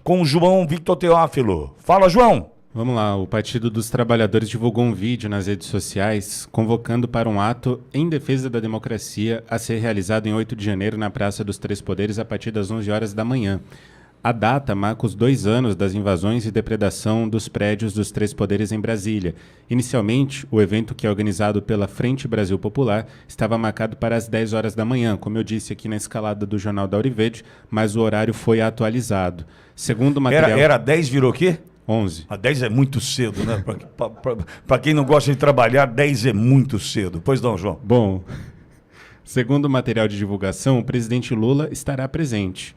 com o João Victor Teófilo. Fala, João! Vamos lá, o Partido dos Trabalhadores divulgou um vídeo nas redes sociais convocando para um ato em defesa da democracia a ser realizado em 8 de janeiro na Praça dos Três Poderes a partir das 11 horas da manhã. A data marca os 2 anos das invasões e depredação dos prédios dos Três Poderes em Brasília. Inicialmente, o evento, que é organizado pela Frente Brasil Popular, estava marcado para as 10 horas da manhã, como eu disse aqui na escalada do Jornal da Auriverde, mas o horário foi atualizado. Segundo o material... Era 10, virou o quê? 11. A 10 é muito cedo, né? Para quem não gosta de trabalhar, 10 é muito cedo. Pois não, João? Bom, segundo o material de divulgação, o presidente Lula estará presente.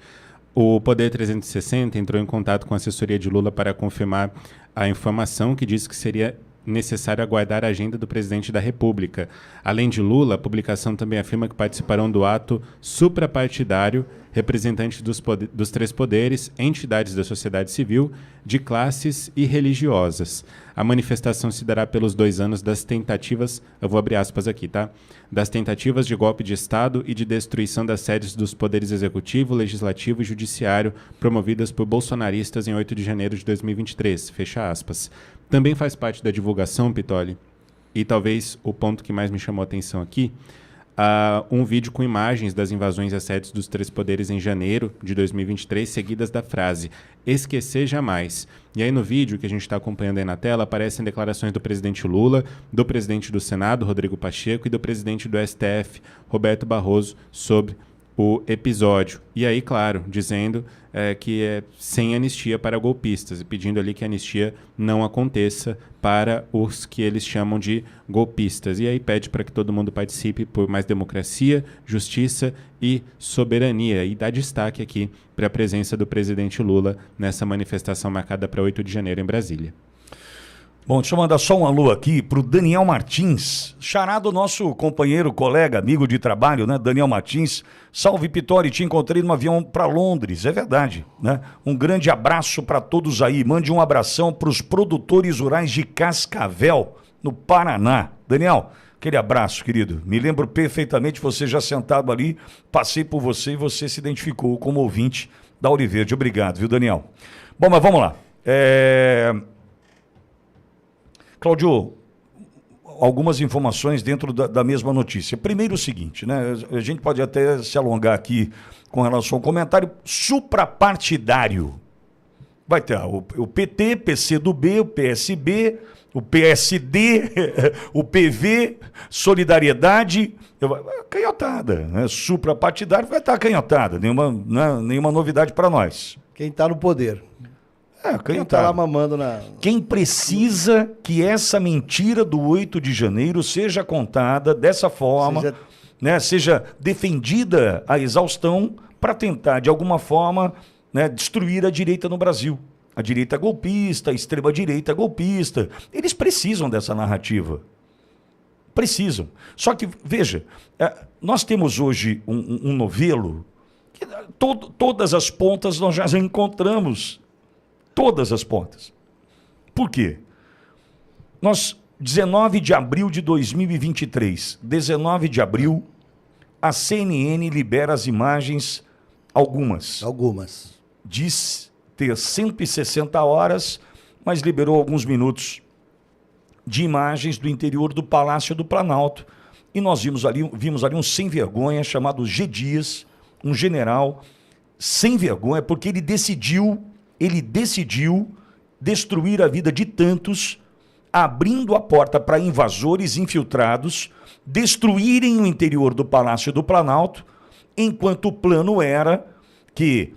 O Poder 360 entrou em contato com a assessoria de Lula para confirmar a informação, que disse que seria necessário aguardar a agenda do presidente da República. Além de Lula, a publicação também afirma que participarão do ato suprapartidário representantes dos três poderes, entidades da sociedade civil, de classes e religiosas. A manifestação se dará pelos 2 anos das tentativas, eu vou abrir aspas aqui, tá? Das tentativas de golpe de Estado e de destruição das sedes dos poderes executivo, legislativo e judiciário promovidas por bolsonaristas em 8 de janeiro de 2023, fecha aspas. Também faz parte da divulgação, Pitoli, e talvez o ponto que mais me chamou a atenção aqui, um vídeo com imagens das invasões às sedes dos três poderes em janeiro de 2023, seguidas da frase "esquecer jamais". E aí no vídeo que a gente está acompanhando aí na tela, aparecem declarações do presidente Lula, do presidente do Senado, Rodrigo Pacheco, e do presidente do STF, Roberto Barroso, sobre o episódio. E aí, claro, dizendo que é sem anistia para golpistas, e pedindo ali que a anistia não aconteça para os que eles chamam de golpistas. E aí pede para que todo mundo participe por mais democracia, justiça e soberania. E dá destaque aqui para a presença do presidente Lula nessa manifestação marcada para 8 de janeiro em Brasília. Bom, deixa eu mandar só um alô aqui pro Daniel Martins, xará do nosso companheiro, colega, amigo de trabalho, né? Daniel Martins. Salve, Pitoli, te encontrei no avião para Londres, é verdade, né? Um grande abraço para todos aí. Mande um abração para os produtores rurais de Cascavel, no Paraná. Daniel, aquele abraço, querido. Me lembro perfeitamente, você já sentado ali, passei por você e você se identificou como ouvinte da Auriverde. Obrigado, viu, Daniel? Bom, mas vamos lá. Cláudio, algumas informações dentro da mesma notícia. Primeiro o seguinte, né? A gente pode até se alongar aqui com relação ao comentário suprapartidário. Vai ter o PT, PCdoB, o PSB, o PSD, o PV, Solidariedade, canhotada, né? Suprapartidário vai estar canhotada, nenhuma novidade para nós. Quem está no poder. Quem tá lá mamando na... Quem precisa que essa mentira do 8 de janeiro seja contada dessa forma, seja defendida à exaustão para tentar, de alguma forma, né, destruir a direita no Brasil. A direita golpista, a extrema-direita golpista. Eles precisam dessa narrativa. Precisam. Só que, veja, nós temos hoje um novelo que todas as pontas nós já encontramos. Todas as pontas. Por quê? 19 de abril de 2023, 19 de abril, a CNN libera as imagens, algumas. Diz ter 160 horas, mas liberou alguns minutos de imagens do interior do Palácio do Planalto. E nós vimos ali um sem-vergonha chamado G. Dias, um general sem vergonha, porque ele decidiu destruir a vida de tantos, abrindo a porta para invasores infiltrados destruírem o interior do Palácio do Planalto, enquanto o plano era que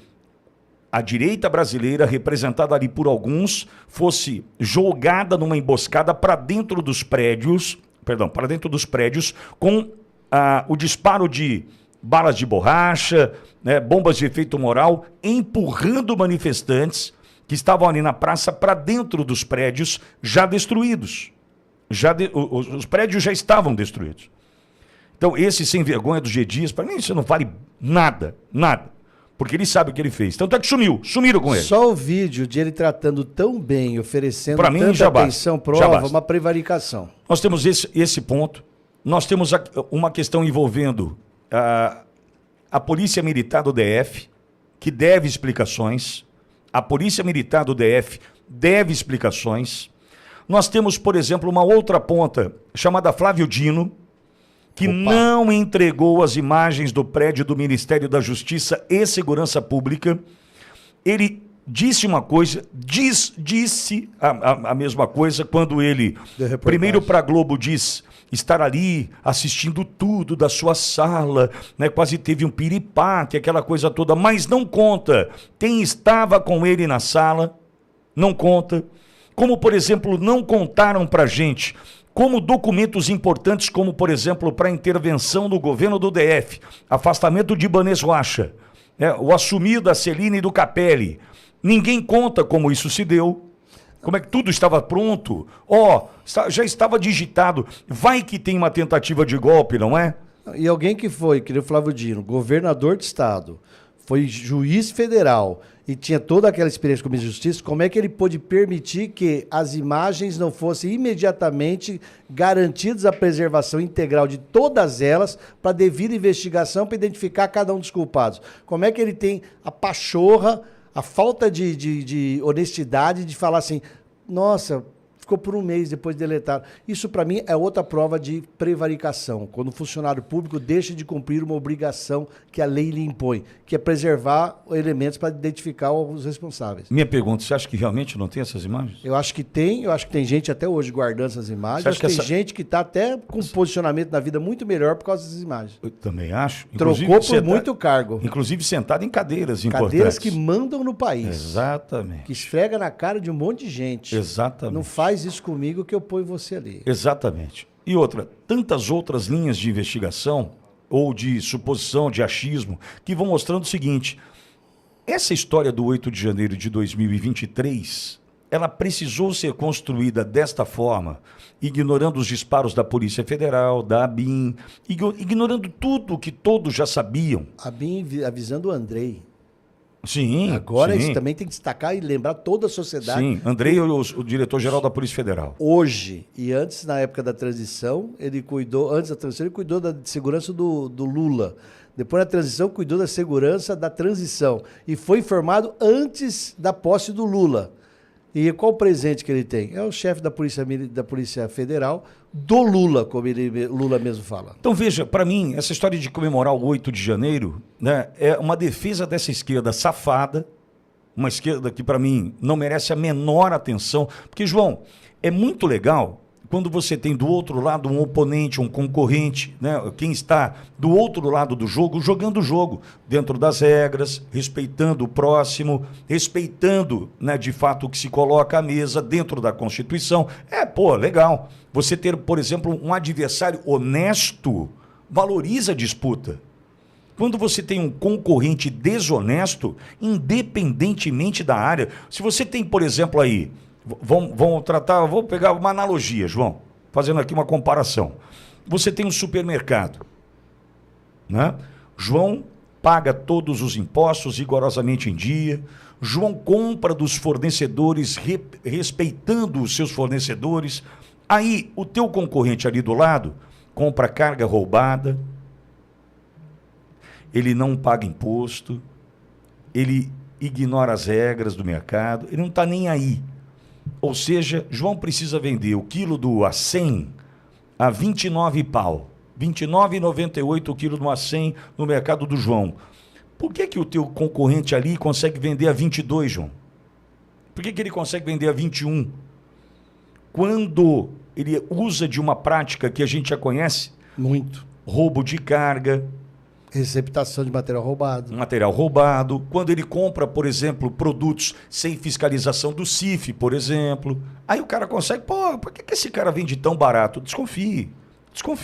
a direita brasileira, representada ali por alguns, fosse jogada numa emboscada para dentro dos prédios, com o disparo de balas de borracha, né, bombas de efeito moral, empurrando manifestantes que estavam ali na praça para dentro dos prédios já destruídos. Os prédios já estavam destruídos. Então, esse sem vergonha do G. Dias, para mim, isso não vale nada. Porque ele sabe o que ele fez. Tanto é que sumiram com ele. Só o vídeo de ele tratando tão bem, oferecendo pra mim, tanta atenção, prova uma prevaricação. Nós temos esse ponto. Nós temos uma questão envolvendo a Polícia Militar do DF, que deve explicações. A Polícia Militar do DF deve explicações. Nós temos, por exemplo, uma outra ponta chamada Flávio Dino, que não entregou as imagens do prédio do Ministério da Justiça e Segurança Pública. Ele disse uma coisa, disse a mesma coisa quando ele, primeiro para a Globo, diz estar ali assistindo tudo da sua sala, né? Quase teve um piripaque, aquela coisa toda, mas não conta quem estava com ele na sala, não conta. Como, por exemplo, não contaram para a gente como documentos importantes, como, por exemplo, para a intervenção do governo do DF, afastamento de Ibanez Rocha, o assumir da Celine e do Capelli. Ninguém conta como isso se deu, como é que tudo estava pronto. Já estava digitado. Vai que tem uma tentativa de golpe, não é? E alguém que foi, que nem o Flávio Dino, governador de estado, foi juiz federal e tinha toda aquela experiência com a Ministra da Justiça, como é que ele pôde permitir que as imagens não fossem imediatamente garantidas a preservação integral de todas elas para devida investigação, para identificar cada um dos culpados? Como é que ele tem a pachorra, a falta de honestidade de falar assim, nossa, ficou por um mês, depois deletaram. Isso, para mim, é outra prova de prevaricação, quando o funcionário público deixa de cumprir uma obrigação que a lei lhe impõe, que é preservar elementos para identificar os responsáveis. Minha pergunta, você acha que realmente não tem essas imagens? Eu acho que tem gente até hoje guardando essas imagens, acho que tem gente que está até com um posicionamento na vida muito melhor por causa dessas imagens. Eu também acho. Trocou por muito cargo. Inclusive sentado em cadeiras importantes. Cadeiras que mandam no país. Exatamente. Que esfrega na cara de um monte de gente. Exatamente. Não faz isso comigo que eu ponho você ali. Exatamente. E outra, tantas outras linhas de investigação ou de suposição, de achismo, que vão mostrando o seguinte, essa história do 8 de janeiro de 2023, ela precisou ser construída desta forma, ignorando os disparos da Polícia Federal, da ABIN, ignorando tudo que todos já sabiam. A ABIN avisando o Andrei. Sim. Agora sim. Isso também tem que destacar e lembrar toda a sociedade. Sim, Andrei, o diretor-geral da Polícia Federal. Hoje, e antes, na época da transição, antes da transição, ele cuidou da segurança do Lula. Depois da transição, cuidou da segurança da transição. E foi informado antes da posse do Lula. E qual o presente que ele tem? É o chefe da Polícia Federal do Lula, como Lula mesmo fala. Então veja, para mim, essa história de comemorar o 8 de janeiro, né, é uma defesa dessa esquerda safada, uma esquerda que para mim não merece a menor atenção, porque, João, é muito legal quando você tem do outro lado um oponente, um concorrente, né, quem está do outro lado do jogo, jogando o jogo, dentro das regras, respeitando o próximo, respeitando, né, de fato o que se coloca à mesa dentro da Constituição. Legal. Você ter, por exemplo, um adversário honesto, valoriza a disputa. Quando você tem um concorrente desonesto, independentemente da área, se você tem, por exemplo, aí, vou pegar uma analogia, João, fazendo aqui uma comparação. Você tem um supermercado, né? João paga todos os impostos rigorosamente em dia, João compra dos fornecedores, respeitando os seus fornecedores. Aí, o teu concorrente ali do lado compra carga roubada, ele não paga imposto, ele ignora as regras do mercado, ele não está nem aí. Ou seja, João precisa vender o quilo do A100 a 29 pau. R$ 29,98 o quilo do A100 no mercado do João. Por que o teu concorrente ali consegue vender a 22, João? Por que ele consegue vender a 21? Quando ele usa de uma prática que a gente já conhece? Muito. Roubo de carga. Receptação de material roubado. Material roubado. Quando ele compra, por exemplo, produtos sem fiscalização do CIF, por exemplo. Aí o cara consegue, por que esse cara vende tão barato? Desconfie.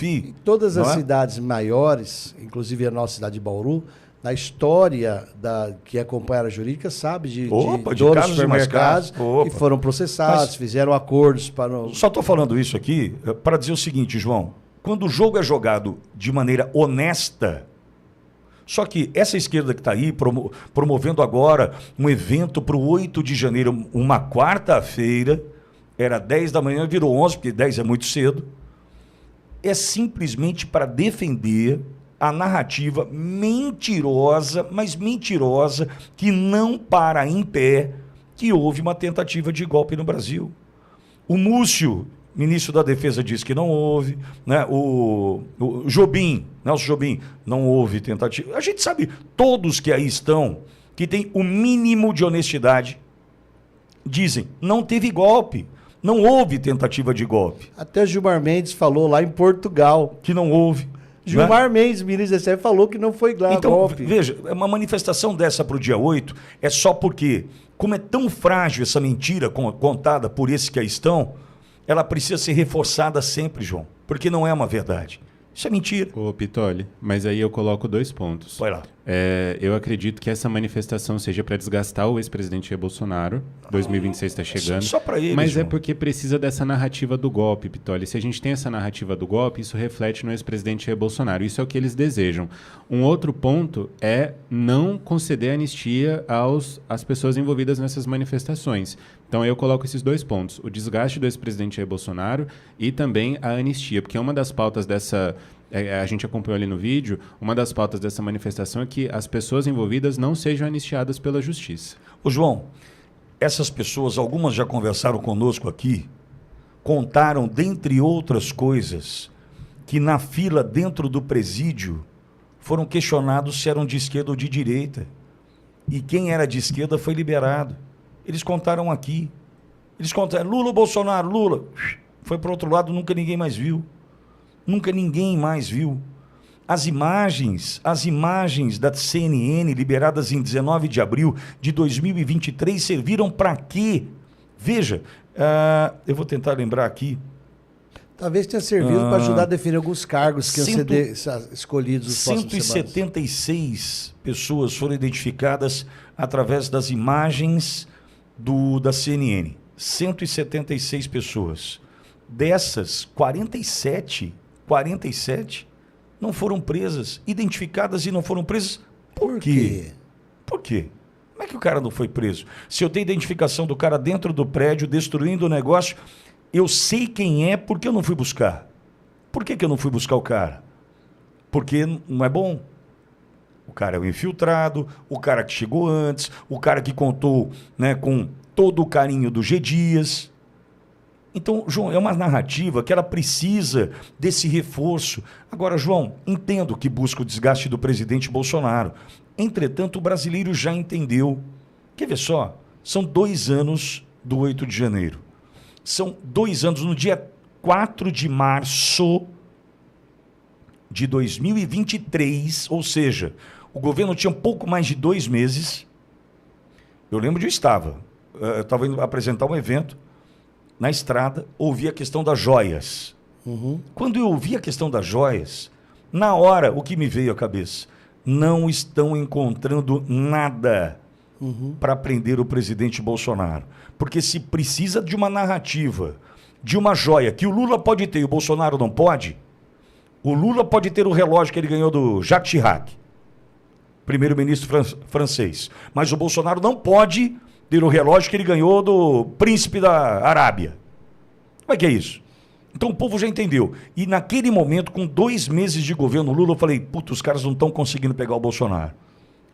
Em todas as cidades maiores, inclusive a nossa cidade de Bauru, na história que acompanha a jurídica, sabe de donos de supermercados que foram processados, fizeram acordos para... Só estou falando isso aqui para dizer o seguinte, João. Quando o jogo é jogado de maneira honesta, só que essa esquerda que está aí promovendo agora um evento para o 8 de janeiro, uma quarta-feira, era 10 da manhã, virou 11, porque 10 é muito cedo, é simplesmente para defender a narrativa mentirosa, mas mentirosa, que não para em pé que houve uma tentativa de golpe no Brasil. O Múcio, ministro da Defesa, disse que não houve, né? O Jobim, Nelson Jobim, não houve tentativa. A gente sabe, todos que aí estão, que têm o mínimo de honestidade, dizem, não teve golpe, não houve tentativa de golpe. Até Gilmar Mendes falou lá em Portugal. Que não houve. Gilmar Mendes, ministro da STF, falou que não foi golpe. Então, veja, uma manifestação dessa para o dia 8 é só porque, como é tão frágil essa mentira contada por esses que aí estão, ela precisa ser reforçada sempre, João, porque não é uma verdade. Isso é mentira. Ô, Pitoli, mas aí eu coloco 2 pontos. Vai lá. Eu acredito que essa manifestação seja para desgastar o ex-presidente Bolsonaro. 2026 está chegando. Só para ele, mas João. é porque precisa dessa narrativa do golpe, Pitoli. Se a gente tem essa narrativa do golpe, isso reflete no ex-presidente Bolsonaro. Isso é o que eles desejam. Um outro ponto é não conceder anistia às pessoas envolvidas nessas manifestações. Então eu coloco esses 2 pontos. O desgaste do ex-presidente Jair Bolsonaro e também a anistia. Porque uma das pautas dessa... a gente acompanhou ali no vídeo, uma das pautas dessa manifestação é que as pessoas envolvidas não sejam anistiadas pela justiça. Ô João, essas pessoas, algumas já conversaram conosco aqui, contaram, dentre outras coisas, que na fila dentro do presídio foram questionados se eram de esquerda ou de direita. E quem era de esquerda foi liberado. Eles contaram aqui. Eles contaram, Lula ou Bolsonaro? Lula. Foi para o outro lado, nunca ninguém mais viu. Nunca ninguém mais viu. As imagens da CNN, liberadas em 19 de abril de 2023, serviram para quê? Veja, eu vou tentar lembrar aqui. Talvez tenha servido para ajudar a definir alguns cargos que iam ser escolhidos nos próximos 176 pessoas foram identificadas através das imagens da CNN. 176 pessoas. Dessas, 47 não foram presas, identificadas e não foram presas. Por quê? Por quê? Como é que o cara não foi preso? Se eu tenho identificação do cara dentro do prédio, destruindo o negócio, eu sei quem é porque eu não fui buscar. Por que eu não fui buscar o cara? Porque não é bom. O cara é o infiltrado, o cara que chegou antes, o cara que contou, né, com todo o carinho do G. Dias. Então, João, é uma narrativa que ela precisa desse reforço. Agora, João, entendo que busca o desgaste do presidente Bolsonaro. Entretanto, o brasileiro já entendeu. Quer ver só? São 2 anos do 8 de janeiro. São 2 anos, no dia 4 de março de 2023, ou seja, o governo tinha um pouco mais de 2 meses. Eu lembro de eu estava indo apresentar um evento, na estrada, ouvi a questão das joias. Quando eu ouvi a questão das joias, na hora, o que me veio à cabeça? Não estão encontrando nada para prender o presidente Bolsonaro. Porque se precisa de uma narrativa, de uma joia, que o Lula pode ter e o Bolsonaro não pode, o Lula pode ter o relógio que ele ganhou do Jacques Chirac, primeiro-ministro francês, mas o Bolsonaro não pode ter o relógio que ele ganhou do príncipe da Arábia. Como é que é isso? Então o povo já entendeu. E naquele momento, com 2 meses de governo Lula, eu falei, puta, os caras não estão conseguindo pegar o Bolsonaro.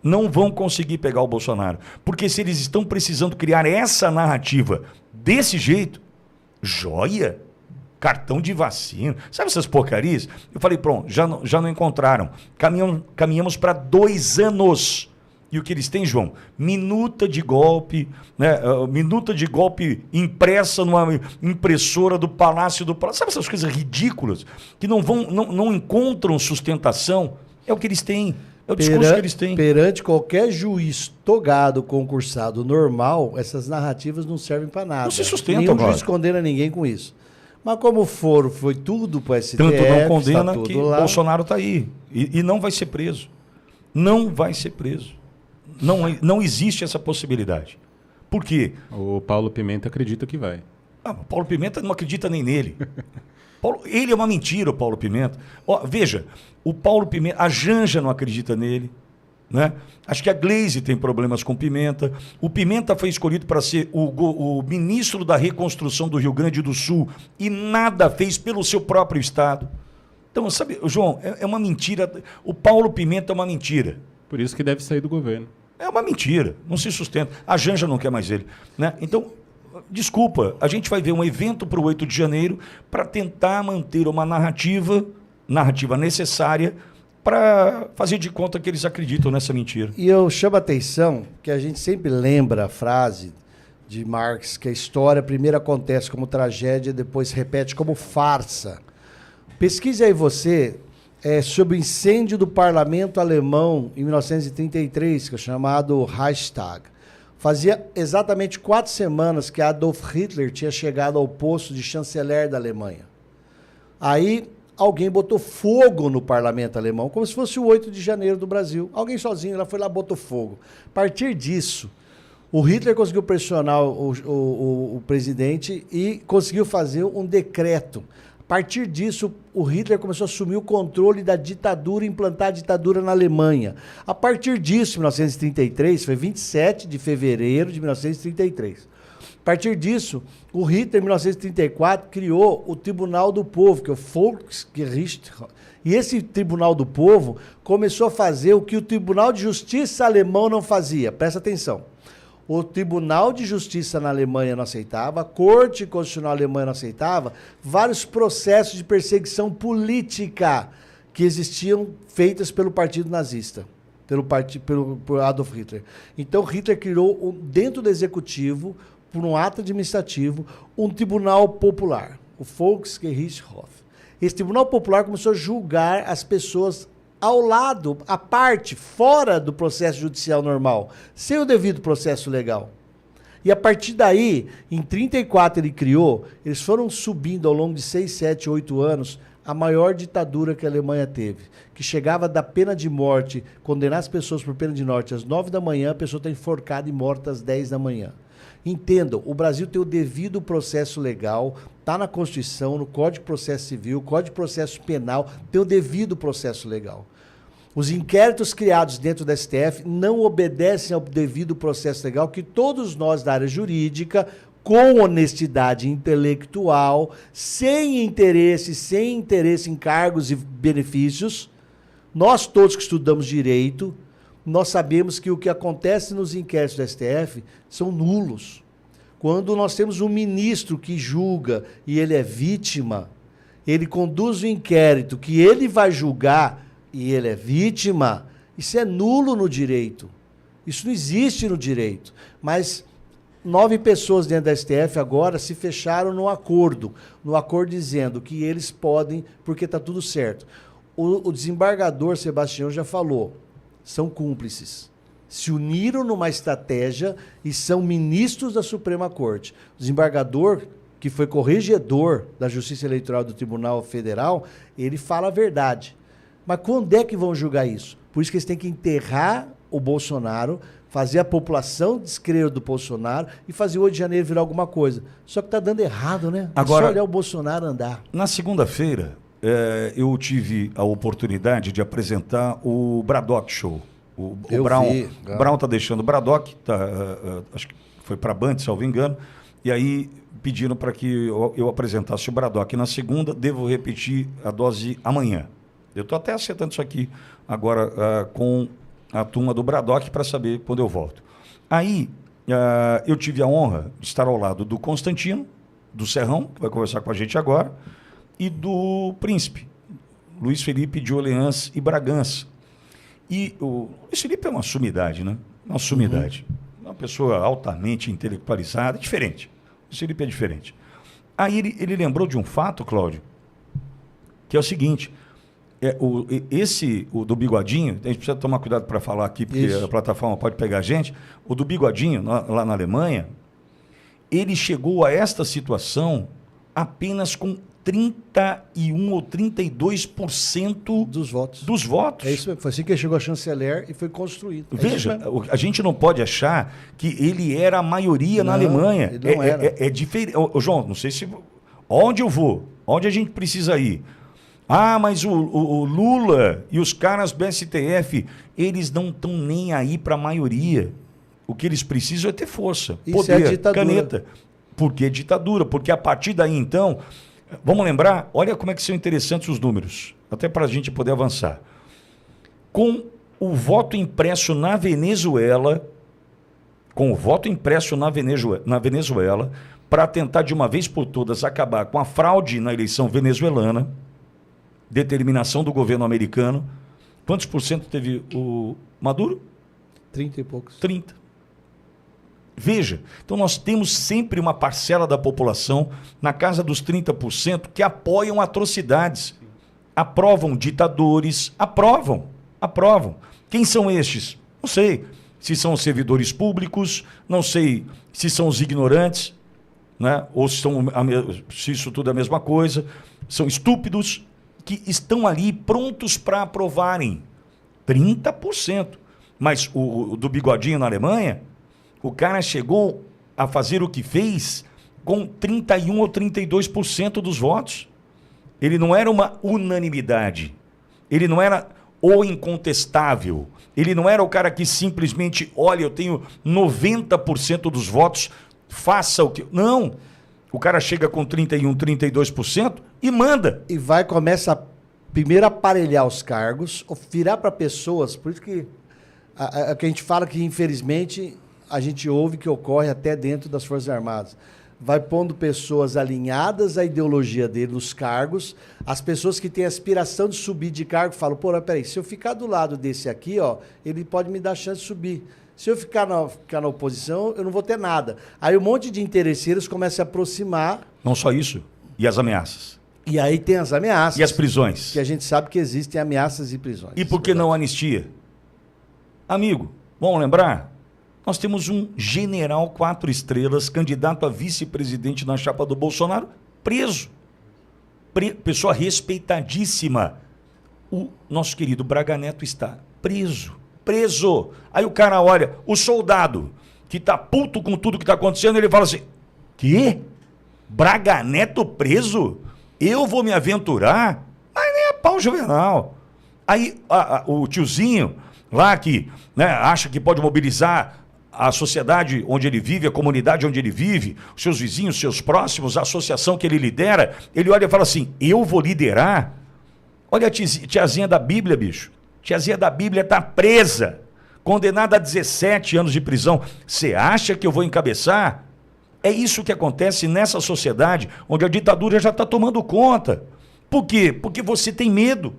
Não vão conseguir pegar o Bolsonaro. Porque se eles estão precisando criar essa narrativa desse jeito, joia, cartão de vacina, sabe essas porcarias? Eu falei, pronto, já não encontraram. Caminhamos para 2 anos. E o que eles têm, João? Minuta de golpe, né? Minuta de golpe impressa numa impressora do Palácio do Palácio. Sabe essas coisas ridículas que não encontram sustentação? É o que eles têm. É o discurso que eles têm. Perante qualquer juiz togado, concursado normal, essas narrativas não servem para nada. Não se sustentam. Nenhum juiz condena ninguém com isso. Mas como foi tudo para o STF. Tanto não condena tá que lá. Bolsonaro está aí. E não vai ser preso. Não vai ser preso. Não existe essa possibilidade. Por quê? O Paulo Pimenta acredita que vai. O Paulo Pimenta não acredita nem nele. Ele é uma mentira, o Paulo Pimenta. Veja, o Paulo Pimenta, a Janja não acredita nele. Né? Acho que a Gleisi tem problemas com o Pimenta. O Pimenta foi escolhido para ser o ministro da reconstrução do Rio Grande do Sul e nada fez pelo seu próprio estado. Então, sabe, João, é uma mentira. O Paulo Pimenta é uma mentira. Por isso que deve sair do governo. É uma mentira, não se sustenta. A Janja não quer mais ele, né? Então, desculpa, a gente vai ver um evento para o 8 de janeiro para tentar manter uma narrativa necessária para fazer de conta que eles acreditam nessa mentira. E eu chamo a atenção que a gente sempre lembra a frase de Marx, que a história primeiro acontece como tragédia, depois se repete como farsa. Pesquise aí você sobre o incêndio do parlamento alemão em 1933, que é chamado Reichstag. Fazia exatamente 4 semanas que Adolf Hitler tinha chegado ao posto de chanceler da Alemanha. Aí alguém botou fogo no parlamento alemão, como se fosse o 8 de janeiro do Brasil. Alguém sozinho lá foi lá e botou fogo. A partir disso, o Hitler conseguiu pressionar o presidente e conseguiu fazer um decreto. A partir disso, o Hitler começou a assumir o controle da ditadura, implantar a ditadura na Alemanha. A partir disso, em 1933, foi 27 de fevereiro de 1933. A partir disso, o Hitler, em 1934, criou o Tribunal do Povo, que é o Volksgericht. E esse Tribunal do Povo começou a fazer o que o Tribunal de Justiça alemão não fazia. Presta atenção. O Tribunal de Justiça na Alemanha não aceitava, a Corte Constitucional alemã não aceitava, vários processos de perseguição política que existiam feitas pelo partido nazista, por Adolf Hitler. Então Hitler criou, dentro do executivo, por um ato administrativo, um tribunal popular, o Volksgerichtshof. Esse tribunal popular começou a julgar as pessoas ao lado, à parte, fora do processo judicial normal, sem o devido processo legal. E a partir daí, em 1934 ele criou, eles foram subindo ao longo de 6, 7, 8 anos, a maior ditadura que a Alemanha teve, que chegava da pena de morte, condenar as pessoas por pena de morte às 9 da manhã, a pessoa está enforcada e morta às 10 da manhã. Entendam, o Brasil tem o devido processo legal, está na Constituição, no Código de Processo Civil, Código de Processo Penal, tem o devido processo legal. Os inquéritos criados dentro da STF não obedecem ao devido processo legal que todos nós da área jurídica, com honestidade intelectual, sem interesse em cargos e benefícios, nós todos que estudamos direito, nós sabemos que o que acontece nos inquéritos do STF são nulos. Quando nós temos um ministro que julga e ele é vítima, ele conduz o inquérito que ele vai julgar e ele é vítima, isso é nulo no direito. Isso não existe no direito. Mas 9 pessoas dentro da STF agora se fecharam no acordo dizendo que eles podem, porque está tudo certo. O desembargador Sebastião já falou, são cúmplices. Se uniram numa estratégia e são ministros da Suprema Corte. O desembargador, que foi corregedor da Justiça Eleitoral do Tribunal Federal, ele fala a verdade. Mas quando é que vão julgar isso? Por isso que eles têm que enterrar o Bolsonaro, fazer a população descrer do Bolsonaro e fazer o 8 de janeiro virar alguma coisa. Só que está dando errado, né? Agora, é só olhar o Bolsonaro andar. Na segunda-feira, eu tive a oportunidade de apresentar o Braddock Show. O Brown está deixando o Braddock, acho que foi para a Band, se não me engano, e aí pediram para que eu apresentasse o Braddock. Na segunda, devo repetir a dose amanhã. Eu estou até acertando isso aqui agora com a turma do Braddock para saber quando eu volto. Aí, eu tive a honra de estar ao lado do Constantino, do Serrão, que vai conversar com a gente agora, e do Príncipe, Luiz Felipe de Orleans e Bragança. E o Luiz Felipe é uma sumidade, né? Uma sumidade. Uma pessoa altamente intelectualizada, diferente. O Luiz Felipe é diferente. Aí ele lembrou de um fato, Cláudio, que é o seguinte... o do Bigodinho, a gente precisa tomar cuidado para falar aqui, porque a plataforma pode pegar a gente. O do Bigodinho, lá na Alemanha, ele chegou a esta situação apenas com 31% ou 32% dos votos. É isso mesmo. Foi assim que ele chegou a chanceler e foi construído. Veja, a gente não pode achar que ele era a maioria na Alemanha. Ele não era. É diferente. João, não sei se... Onde eu vou? Onde a gente precisa ir? Ah, mas o Lula e os caras do STF, eles não estão nem aí para a maioria. O que eles precisam é ter força, poder, caneta. Porque é ditadura. Porque a partir daí, então, vamos lembrar, olha como é que são interessantes os números, até para a gente poder avançar. Com o voto impresso na Venezuela, com o voto impresso na Venezuela, para tentar de uma vez por todas acabar com a fraude na eleição venezuelana, determinação do governo americano. Quantos por cento teve o Maduro? 30 e poucos. 30. Veja, então nós temos sempre uma parcela da população, na casa dos 30%, que apoiam atrocidades, aprovam ditadores, aprovam. Quem são estes? Não sei se são os servidores públicos, não sei se são os ignorantes, né? Ou se isso tudo é a mesma coisa, são estúpidos que estão ali prontos para aprovarem 30%. Mas o do Bigodinho na Alemanha, o cara chegou a fazer o que fez com 31% ou 32% dos votos. Ele não era uma unanimidade. Ele não era o incontestável. Ele não era o cara que simplesmente, olha, eu tenho 90% dos votos, faça o que... Não. O cara chega com 31%, 32% e manda. E começa primeiro a aparelhar os cargos, virar para pessoas, por isso que a gente fala que, infelizmente, a gente ouve que ocorre até dentro das Forças Armadas. Vai pondo pessoas alinhadas à ideologia dele nos cargos, as pessoas que têm aspiração de subir de cargo falam, pô, peraí, se eu ficar do lado desse aqui, ó, ele pode me dar chance de subir. Se eu ficar na oposição, eu não vou ter nada. Aí um monte de interesseiros começam a se aproximar. Não só isso, e as ameaças. E aí tem as ameaças. E as prisões. Que a gente sabe que existem ameaças e prisões. E por que não anistia? Amigo, vamos lembrar? Nós temos um general 4 estrelas, candidato a vice-presidente na chapa do Bolsonaro, preso. Pessoa respeitadíssima. O nosso querido Braga Neto está preso. Aí o cara olha, o soldado que tá puto com tudo que tá acontecendo, ele fala assim, quê? Braga Neto preso? Eu vou me aventurar? Mas nem a pau, Juvenal. Aí o tiozinho lá que, né, acha que pode mobilizar a sociedade onde ele vive, a comunidade onde ele vive, os seus vizinhos, seus próximos, a associação que ele lidera, ele olha e fala assim, eu vou liderar? Olha a tiazinha da Bíblia, bicho. Tiazinha da Bíblia está presa, condenada a 17 anos de prisão. Você acha que eu vou encabeçar? É isso que acontece nessa sociedade onde a ditadura já está tomando conta. Por quê? Porque você tem medo.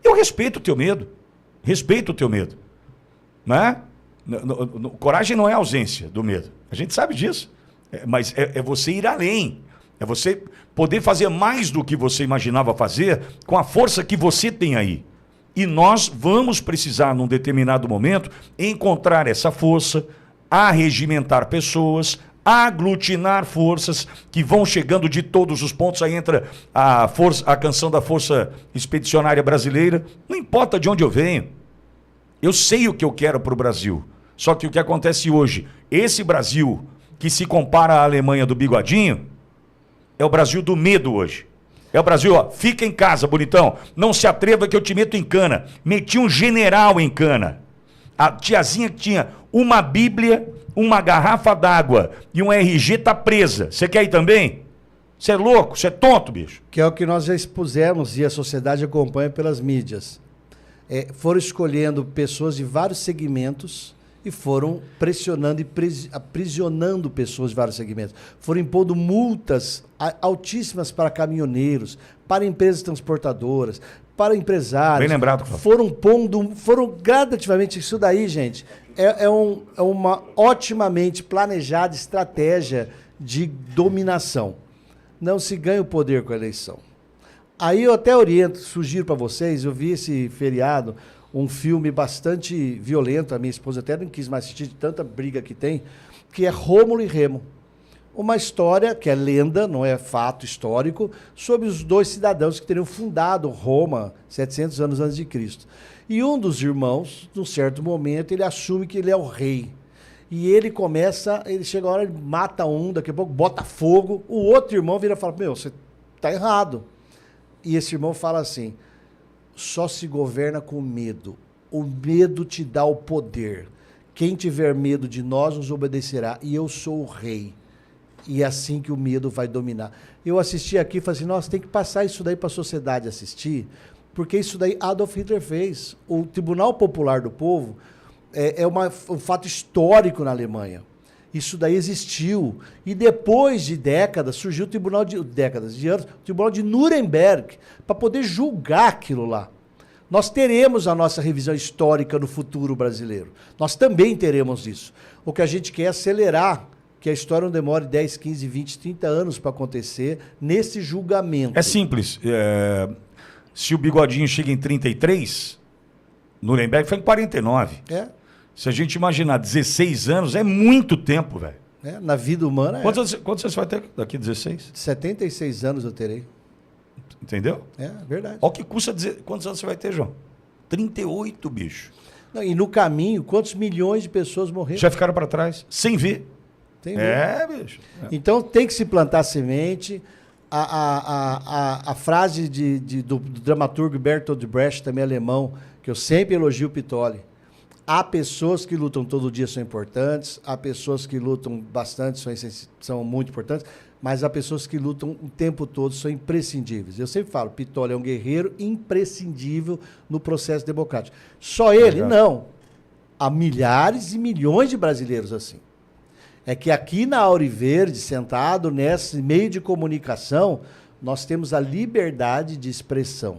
Eu respeito o teu medo. Né? Coragem não é ausência do medo. A gente sabe disso. Mas é você ir além. É você poder fazer mais do que você imaginava fazer com a força que você tem aí. E nós vamos precisar, num determinado momento, encontrar essa força, arregimentar pessoas, aglutinar forças que vão chegando de todos os pontos. Aí entra a canção da Força Expedicionária Brasileira. Não importa de onde eu venho. Eu sei o que eu quero para o Brasil. Só que o que acontece hoje, esse Brasil que se compara à Alemanha do Bigodinho, é o Brasil do medo hoje. É o Brasil, ó, fica em casa, bonitão. Não se atreva que eu te meto em cana. Meti um general em cana. A tiazinha que tinha uma Bíblia, uma garrafa d'água e um RG tá presa. Você quer ir também? Você é louco? Você é tonto, bicho? Que é o que nós já expusemos e a sociedade acompanha pelas mídias. Foram escolhendo pessoas de vários segmentos e foram pressionando e aprisionando pessoas de vários segmentos. Foram impondo multas altíssimas para caminhoneiros, para empresas transportadoras, para empresários. Bem lembrado. Foram gradativamente, isso daí, gente, é uma otimamente planejada estratégia de dominação. Não se ganha o poder com a eleição. Aí eu até sugiro para vocês, eu vi esse feriado, um filme bastante violento, a minha esposa até não quis mais assistir de tanta briga que tem, que é Rômulo e Remo. Uma história que é lenda, não é fato histórico, sobre os dois cidadãos que teriam fundado Roma 700 anos antes de Cristo. E um dos irmãos, num certo momento, ele assume que ele é o rei. E ele chega a hora, ele mata um, daqui a pouco bota fogo, o outro irmão vira e fala, meu, você está errado. E esse irmão fala assim, só se governa com medo. O medo te dá o poder. Quem tiver medo de nós nos obedecerá. E eu sou o rei. E é assim que o medo vai dominar. Eu assisti aqui e falei assim, nossa, tem que passar isso daí para a sociedade assistir, Porque isso daí Adolf Hitler fez. O Tribunal Popular do Povo um fato histórico na Alemanha. Isso daí existiu. E depois de décadas, surgiu o Tribunal de anos, o Tribunal de Nuremberg, para poder julgar aquilo lá. Nós teremos a nossa revisão histórica no futuro brasileiro. Nós também teremos isso. O que a gente quer é acelerar, que a história não demore 10, 15, 20, 30 anos para acontecer nesse julgamento. É simples. Se o Bigodinho chega em 33, Nuremberg foi em 49. Se a gente imaginar 16 anos, é muito tempo, velho. Na vida humana Quantos você vai ter daqui a 16? 76 anos eu terei. Entendeu? Verdade. Olha o que custa dizer. Quantos anos você vai ter, João? 38, bicho. Não, e no caminho, quantos milhões de pessoas morreram? Já ficaram para trás, sem ver. Bicho. Então tem que se plantar semente. A frase do dramaturgo Bertolt Brecht, também alemão, que eu sempre elogio o Pittoli. Há pessoas que lutam todo dia, são importantes. Há pessoas que lutam bastante, são muito importantes. Mas há pessoas que lutam o tempo todo, são imprescindíveis. Eu sempre falo, Pittoli é um guerreiro imprescindível no processo democrático. Só ele? Não. Há milhares e milhões de brasileiros assim. É que aqui na Auriverde, sentado nesse meio de comunicação, nós temos a liberdade de expressão.